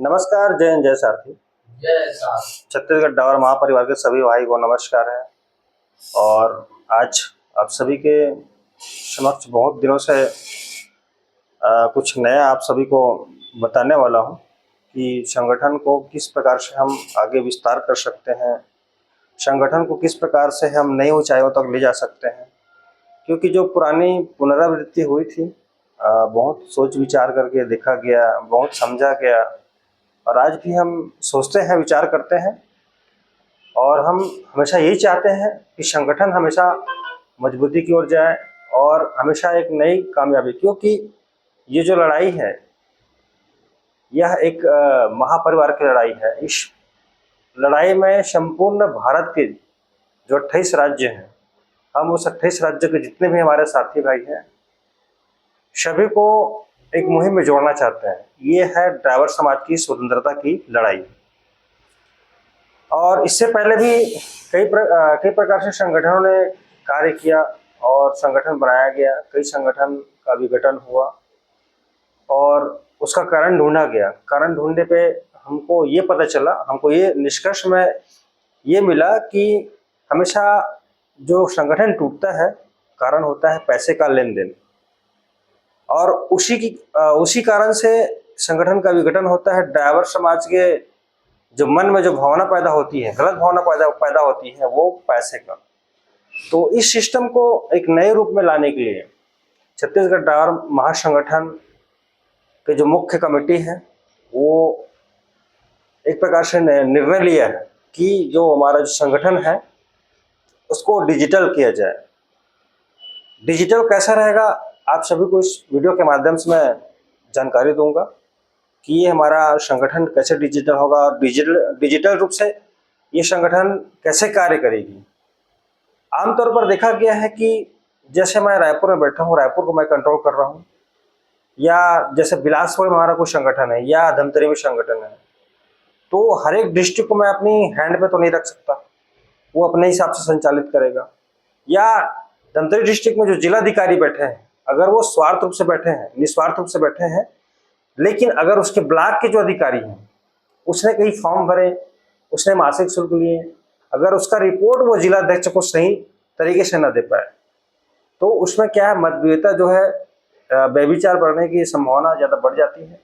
नमस्कार, जय हिंद, जय सारथी। जय साथ। छत्तीसगढ़ डावर महापरिवार के सभी भाई को नमस्कार है। और आज आप सभी के समक्ष बहुत दिनों से कुछ नया आप सभी को बताने वाला हूं कि संगठन को किस प्रकार से हम आगे विस्तार कर सकते हैं, संगठन को किस प्रकार से हम नई ऊंचाइयों तक ले जा सकते हैं। क्योंकि जो पुरानी पुनरावृत्ति हुई थी, बहुत सोच विचार करके देखा गया, बहुत समझा गया, और आज भी हम सोचते हैं, विचार करते हैं, और हम हमेशा यही चाहते हैं कि संगठन हमेशा मजबूती की ओर जाए और हमेशा एक नई कामयाबी। क्योंकि ये जो लड़ाई है, यह एक महापरिवार की लड़ाई है। इस लड़ाई में संपूर्ण भारत के जो 28 राज्य हैं, हम उस 28 राज्य के जितने भी हमारे साथी भाई हैं, सभी को एक मुहिम में जोड़ना चाहते हैं। ये है ड्राइवर समाज की स्वतंत्रता की लड़ाई। और इससे पहले भी कई प्रकार से संगठनों ने कार्य किया और संगठन बनाया गया, कई संगठन का विघटन हुआ और उसका कारण ढूंढा गया। कारण ढूंढने पे हमको ये पता चला, हमको ये निष्कर्ष में ये मिला कि हमेशा जो संगठन टूटता है, कारण होता है पैसे का लेन देन, और उसी कारण से संगठन का विघटन होता है। ड्राइवर समाज के जो मन में जो भावना पैदा होती है, गलत भावना पैदा होती है, वो पैसे का। तो इस सिस्टम को एक नए रूप में लाने के लिए छत्तीसगढ़ ड्राइवर महासंगठन के जो मुख्य कमेटी है, वो एक प्रकार से निर्णय लिया है कि जो हमारा जो संगठन है उसको डिजिटल किया जाए। डिजिटल कैसा रहेगा, आप सभी को इस वीडियो के माध्यम से मैं जानकारी दूंगा कि ये हमारा संगठन कैसे डिजिटल होगा और डिजिटल रूप से ये संगठन कैसे कार्य करेगी। आमतौर पर देखा गया है कि जैसे मैं रायपुर में बैठा हूँ, रायपुर को मैं कंट्रोल कर रहा हूँ, या जैसे बिलासपुर में हमारा कोई संगठन है या धमतरी में संगठन है, तो हर एक डिस्ट्रिक्ट को मैं अपनी हैंड पे तो नहीं रख सकता, वो अपने हिसाब से संचालित करेगा। या धमतरी डिस्ट्रिक्ट में जो जिलाधिकारी बैठे हैं, अगर वो स्वार्थ रूप से बैठे हैं, निस्वार्थ रूप से बैठे हैं, लेकिन अगर उसके ब्लॉक के जो अधिकारी हैं, उसने कई फॉर्म भरे, उसने मासिक शुल्क लिए, अगर उसका रिपोर्ट वो जिलाध्यक्ष को सही तरीके से न दे पाए, तो उसमें क्या है, मतभेदता जो है, व्यभिचार बढ़ने की संभावना ज़्यादा बढ़ जाती है,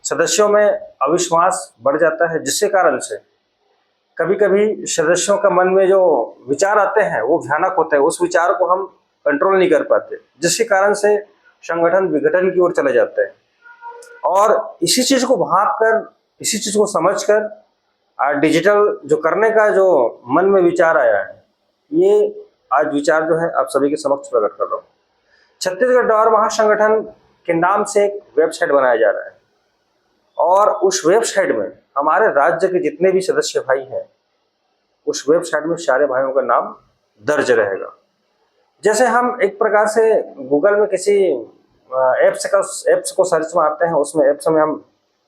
सदस्यों में अविश्वास बढ़ जाता है, जिसके कारण से कभी कभी सदस्यों का मन में जो विचार आते हैं वो भयानक होते हैं, उस विचार को हम कंट्रोल नहीं कर पाते, जिसके कारण से संगठन विघटन की ओर चले जाते हैं। और इसी चीज को भाप कर, इसी चीज को समझ कर डिजिटल जो करने का जो मन में विचार आया है, ये आज विचार जो है आप सभी के समक्ष प्रकट कर रहा हूँ। छत्तीसगढ़ ड्राइवर महासंगठन के नाम से एक वेबसाइट बनाया जा रहा है, और उस वेबसाइट में हमारे राज्य के जितने भी सदस्य भाई हैं, उस वेबसाइट में सारे भाइयों का नाम दर्ज रहेगा। जैसे हम एक प्रकार से गूगल में किसी एप्स को सर्च मारते हैं, उसमें एप्स में हम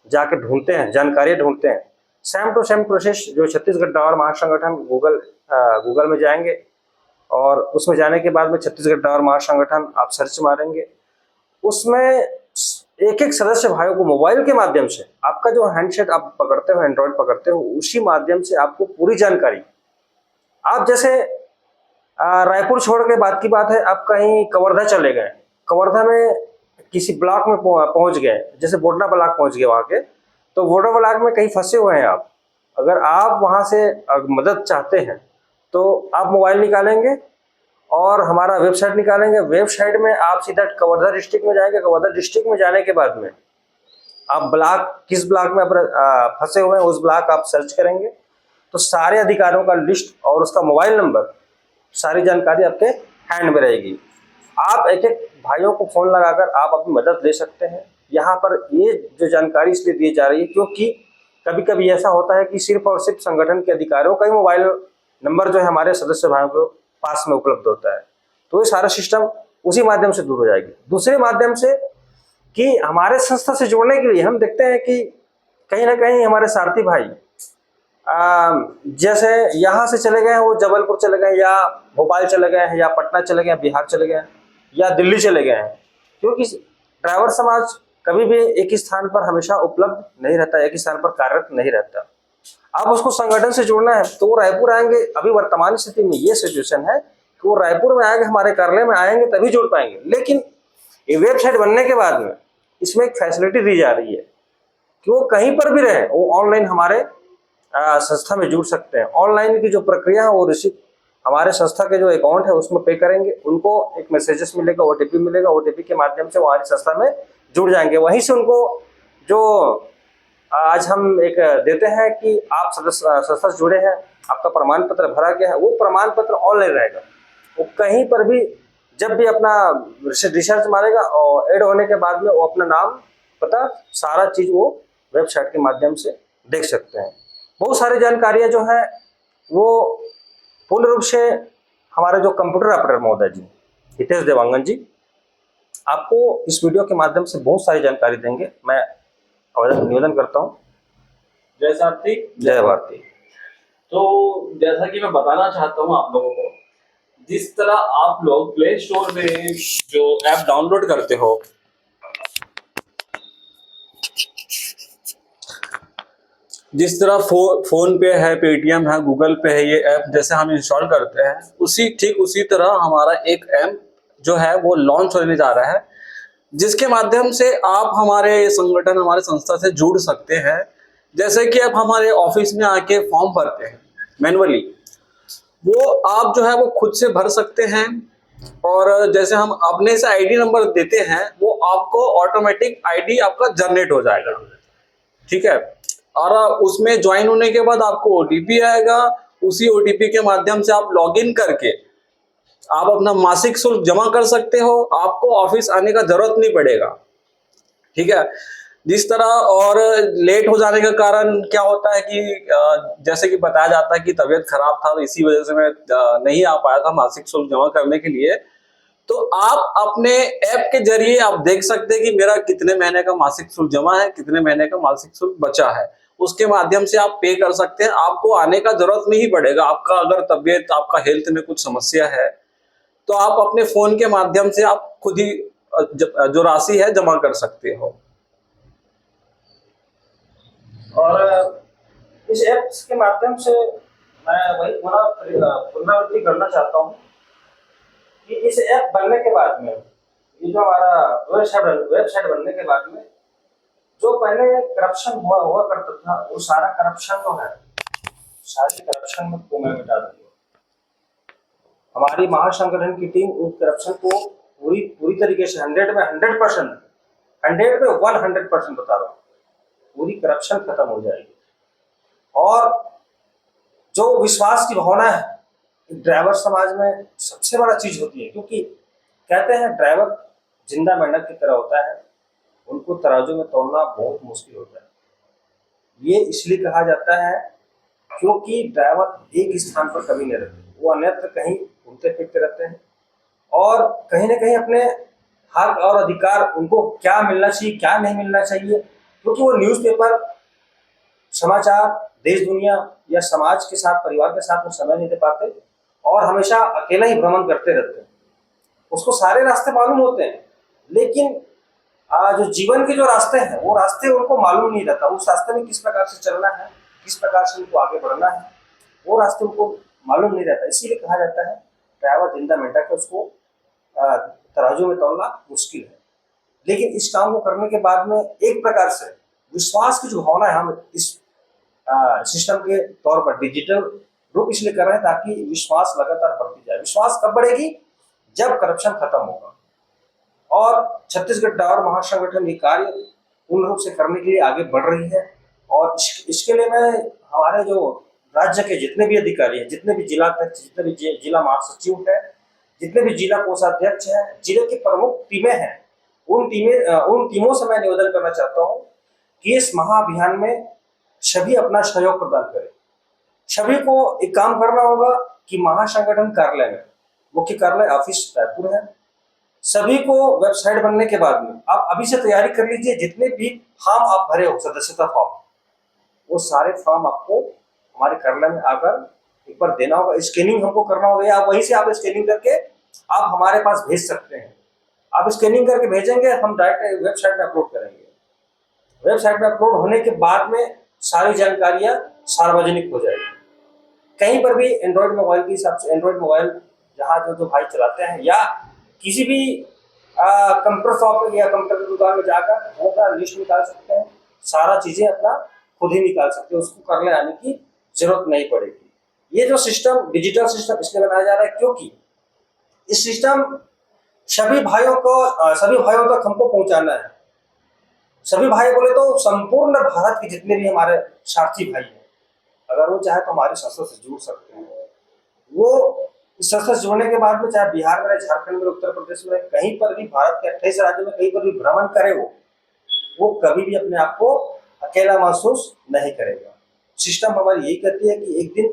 जाके ढूंढते हैं, जानकारी ढूंढते हैं, सेम टू सेम प्रोसेस जो छत्तीसगढ़ ड्राइवर महासंगठन गूगल में जाएंगे, और उसमें जाने के बाद में छत्तीसगढ़ ड्राइवर महासंगठन आप सर्च मारेंगे, उसमें एक एक सदस्य भाइयों को मोबाइल के माध्यम से, आपका जो हैंडसेट आप पकड़ते हो, एंड्रॉइड पकड़ते हो, उसी माध्यम से आपको पूरी जानकारी, आप जैसे रायपुर छोड़ के बात की बात है, आप कहीं कवर्धा चले गए, कवर्धा में किसी ब्लॉक में पहुंच गए, जैसे बोडला ब्लॉक पहुंच गए वहां के, तो बोडला ब्लॉक में कहीं फंसे हुए हैं आप, अगर आप वहां से मदद चाहते हैं तो आप मोबाइल निकालेंगे और हमारा वेबसाइट निकालेंगे, वेबसाइट में आप सीधा कवर्धा डिस्ट्रिक्ट में जाएंगे, कवर्धा डिस्ट्रिक्ट में जाने के बाद में आप ब्लॉक, किस ब्लॉक में फंसे हुए हैं, उस ब्लॉक आप सर्च करेंगे, तो सारे अधिकारियों का लिस्ट और उसका मोबाइल नंबर, सारी जानकारी आपके हैंड में रहेगी। आप एक एक भाइयों को फोन लगाकर आप अपनी मदद ले सकते हैं। यहाँ पर ये जो जानकारी इसलिए दी जा रही है क्योंकि कभी कभी ऐसा होता है कि सिर्फ और सिर्फ संगठन के अधिकारियों का ही मोबाइल नंबर जो है हमारे सदस्य भाइयों को पास में उपलब्ध होता है, तो ये सारा सिस्टम उसी माध्यम से दूर हो जाएगी। दूसरे माध्यम से कि हमारे संस्था से जोड़ने के लिए हम देखते हैं कि कहीं ना कहीं हमारे सारथी भाई जैसे यहाँ से चले गए हैं, वो जबलपुर चले गए, या भोपाल चले गए हैं, या पटना चले गए हैं, बिहार चले गए हैं, या दिल्ली चले गए हैं, क्योंकि ड्राइवर समाज कभी भी एक ही स्थान पर हमेशा उपलब्ध नहीं रहता, एक ही स्थान पर कार्यरत नहीं रहता। अब उसको संगठन से जोड़ना है तो वो रायपुर आएंगे। अभी वर्तमान स्थिति में ये सिचुएशन है कि वो रायपुर में आएंगे, हमारे कार्यालय में आएंगे तभी जुड़ पाएंगे। लेकिन ये वेबसाइट बनने के बाद में इसमें एक फैसिलिटी दी जा रही है कि वो कहीं पर भी रहे, वो ऑनलाइन हमारे संस्था में जुड़ सकते हैं। ऑनलाइन की जो प्रक्रिया है वो रिसिप्ट हमारे संस्था के जो अकाउंट है उसमें पे करेंगे, उनको एक मैसेजेस मिलेगा, ओटीपी मिलेगा, ओटीपी के माध्यम से वो हमारी संस्था में जुड़ जाएंगे। वहीं से उनको जो आज हम एक देते हैं कि आप संस्था से जुड़े हैं, आपका प्रमाण पत्र भरा गया है, वो प्रमाण पत्र ऑनलाइन रहेगा। वो कहीं पर भी जब भी अपना रिसर्च मारेगा और ऐड होने के बाद में वो अपना नाम पता सारा चीज़ वो वेबसाइट के माध्यम से देख सकते हैं। बहुत सारी जानकारियाँ जो हैं वो पूर्ण रूप से हमारे जो कंप्यूटर ऑपरेटर महोदय जी हितेश देवांगन जी आपको इस वीडियो के माध्यम से बहुत सारी जानकारी देंगे। मैं निवेदन करता हूँ। जय सारथी, जय भारती। तो जैसा कि मैं बताना चाहता हूँ आप लोगों को, जिस तरह आप लोग प्ले स्टोर में जो ऐप डाउनलोड करते हो, जिस तरह फोन पे है, पेटीएम है, गूगल पे है, ये ऐप जैसे हम इंस्टॉल करते हैं ठीक उसी तरह हमारा एक ऐप जो है वो लॉन्च होने जा रहा है, जिसके माध्यम से आप हमारे संगठन, हमारे संस्था से जुड़ सकते हैं। जैसे कि आप हमारे ऑफिस में आके फॉर्म भरते हैं मैनुअली, वो आप जो है वो खुद से भर सकते हैं। और जैसे हम अपने से आईडी नंबर देते हैं वो आपको ऑटोमेटिक आईडी आपका जनरेट हो जाएगा, ठीक है। और उसमें ज्वाइन होने के बाद आपको ओटीपी आएगा। उसी ओटीपी के माध्यम से आप लॉगिन करके आप अपना मासिक शुल्क जमा कर सकते हो। आपको ऑफिस आने का जरूरत नहीं पड़ेगा, ठीक है। जिस तरह और लेट हो जाने का कारण क्या होता है कि जैसे कि बताया जाता है कि तबीयत खराब था तो इसी वजह से मैं नहीं आ पाया था मासिक शुल्क जमा करने के लिए। तो आप अपने ऐप के जरिए आप देख सकते हैं कि मेरा कितने महीने का मासिक शुल्क जमा है, कितने महीने का मासिक शुल्क बचा है। उसके माध्यम से आप पे कर सकते हैं, आपको आने का जरूरत नहीं पड़ेगा। आपका अगर तबीयत, आपका हेल्थ में कुछ समस्या है तो आप अपने फोन के माध्यम से आप खुद ही जो राशि है जमा कर सकते हो। और इस ऐप्स के माध्यम से मैं वही पुनरावृत्ति करना चाहता हूँ कि इस ऐप बनने के बाद में ये जो हमारा वेबसाइट बनने के बाद में जो पहले करप्शन हुआ करता था वो सारा करप्शन जो है, सारी करप्शन में को मैं मिटा दूंगा। हमारी महासंगठन की टीम उस करप्शन को पूरी तरीके से 100 में 100%, 100 में 100% बता रहा हूँ, पूरी करप्शन खत्म हो जाएगी। और जो विश्वास की भावना है ड्राइवर समाज में सबसे बड़ा चीज होती है, क्योंकि कहते हैं ड्राइवर जिंदा मेंढक की तरह होता है, उनको तराजू में तोलना बहुत मुश्किल होता है। ये इसलिए कहा जाता है क्योंकि ड्राइवर एक स्थान पर कभी नहीं रहते, वो अन्यत्र कहीं घूमते फिरते रहते हैं और कहीं ना कहीं अपने हक और अधिकार उनको क्या मिलना चाहिए क्या नहीं मिलना चाहिए, क्योंकि वो न्यूज़पेपर, समाचार, देश दुनिया या समाज के साथ, परिवार के साथ वो समय नहीं दे पाते और हमेशा अकेला ही भ्रमण करते रहते हैं। उसको सारे रास्ते मालूम होते हैं लेकिन जो जीवन के जो रास्ते हैं वो रास्ते उनको मालूम नहीं रहता। उस रास्ते में किस प्रकार से चलना है, किस प्रकार से उनको आगे बढ़ना है, वो रास्ते उनको मालूम नहीं रहता। इसीलिए कहा जाता है ड्राइवर जिंदा मेंढक है, उसको तराजू में तोलना मुश्किल है। लेकिन इस काम को करने के बाद में एक प्रकार से विश्वास की जो भावना है, हम इस सिस्टम के तौर पर डिजिटल रूप इसलिए कर रहे हैं ताकि विश्वास लगातार बढ़ती जाए। विश्वास कब बढ़ेगी? जब करप्शन खत्म होगा। और छत्तीसगढ़ ड्राइवर महासंगठन ये कार्य पूर्ण रूप से करने के लिए आगे बढ़ रही है। और इसके लिए मैं हमारे जो राज्य के जितने भी अधिकारी हैं, जितने भी जिलाध्यक्ष, जितने भी जिला महासचिव है, जितने भी जिला कोषाध्यक्ष हैं, जिले की प्रमुख टीमें हैं, उन टीमों से मैं निवेदन करना चाहता हूँ कि इस महाअभियान में सभी अपना सहयोग प्रदान करें। सभी को एक काम करना होगा कि महासंगठन कार्यालय में, मुख्य कार्यालय ऑफिस रायपुर है, सभी को वेबसाइट बनने के बाद में आप अभी से तैयारी कर लीजिए। जितने भी फॉर्म आप भरे हो, सदस्यता फॉर्म, वो सारे फॉर्म आपको हमारे कार्यालय में आकर एक बार देना होगा। स्कैनिंग हमको करना होगा या वहीं से आप स्कैनिंग करके आप हमारे पास भेज सकते हैं। आप स्कैनिंग करके भेजेंगे, हम डायरेक्ट वेबसाइट में अपलोड करेंगे। वेबसाइट में अपलोड होने के बाद में सारी जानकारियां सार्वजनिक हो जाएगी। कहीं पर भी एंड्रॉयड मोबाइल के हिसाब से, एंड्रॉयड मोबाइल जहाँ जो भाई चलाते हैं या किसी भी कंप्यूटर शॉप या कंप्यूटर की दुकान में जाकर वो अपना लिस्ट निकाल सकते हैं, सारा चीजें अपना खुद ही निकाल सकते हैं, उसको करने आने की जरूरत नहीं पड़ेगी। ये जो सिस्टम, डिजिटल सिस्टम इसलिए बनाया जा रहा है क्योंकि इस सिस्टम सभी भाइयों तक हमको पहुंचाना है। सभी भाई बोले तो संपूर्ण भारत के जितने भी हमारे सारथी भाई हैं, अगर वो चाहे तो हमारे संस्था से जुड़ सकते हैं। वो इस संस्था से जुड़ने के बाद में चाहे बिहार में, झारखंड में, उत्तर प्रदेश में, कहीं पर भी भारत के 28 राज्यों में कहीं पर भी भ्रमण करे, वो कभी भी अपने आप को अकेला महसूस नहीं करेगा। सिस्टम हमारी यही कहती है कि एक दिन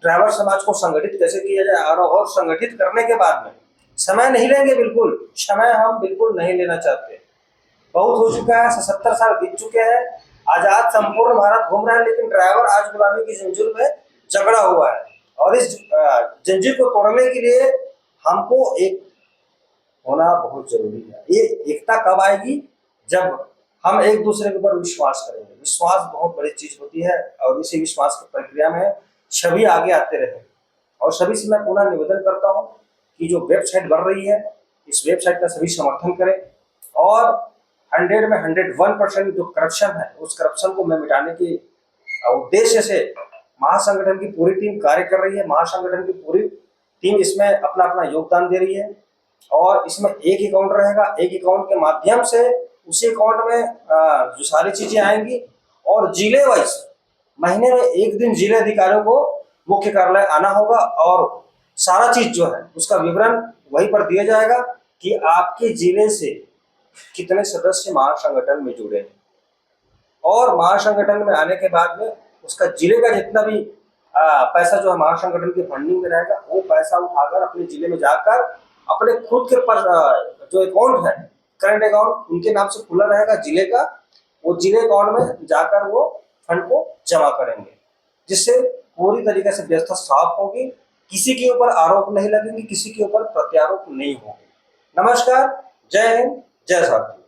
ड्राइवर समाज को संगठित कैसे किया जाए, और संगठित करने के बाद में समय नहीं लेंगे, बिल्कुल समय हम बिल्कुल नहीं लेना चाहते। बहुत हो चुका है, 77 साल बीत चुके हैं, आजाद संपूर्ण भारत घूम रहा है, लेकिन ड्राइवर आज गुलामी की जंजीर में जकड़ा हुआ है। और इस जंजीर को तोड़ने के लिए हमको एक होना बहुत जरूरी है। ये एकता कब आएगी? जब हम एक दूसरे के ऊपर विश्वास करेंगे। विश्वास बहुत बड़ी चीज होती है और इसी विश्वास की प्रक्रिया में सभी आगे आते रहे। और सभी से मैं पुनः निवेदन करता हूँ कि जो वेबसाइट बढ़ रही है, इस वेबसाइट का सभी समर्थन करें और 100 में 101% जो करप्शन है, उस करप्शन को मैं मिटाने के उद्देश्य से महासंगठन की पूरी टीम कार्य कर रही है। महासंगठन की पूरी टीम इसमें अपना अपना योगदान दे रही है और इसमें एक अकाउंट रहेगा। एक अकाउंट के माध्यम से उसी अकाउंट में जो सारी चीजें आएंगी और जिले वाइज महीने में एक दिन जिले अधिकारियों को मुख्य कार्यालय आना होगा और सारा चीज जो है उसका विवरण वहीं पर दिया जाएगा कि आपके जिले से कितने सदस्य महासंगठन में जुड़े हैं। और महासंगठन में आने के बाद में उसका जिले का जितना भी पैसा जो है महासंगठन की फंडिंग में रहेगा, वो पैसा उठाकर अपने जिले में जाकर अपने खुद के जो अकाउंट है, करंट अकाउंट उनके नाम से खुला रहेगा जिले का, वो जिले अकाउंट में जाकर वो फंड को जमा करेंगे, जिससे पूरी तरीके से व्यवस्था साफ होगी, किसी के ऊपर आरोप नहीं लगेंगे, किसी के ऊपर प्रत्यारोप नहीं होंगे। नमस्कार, जय हिंद, जय साथी।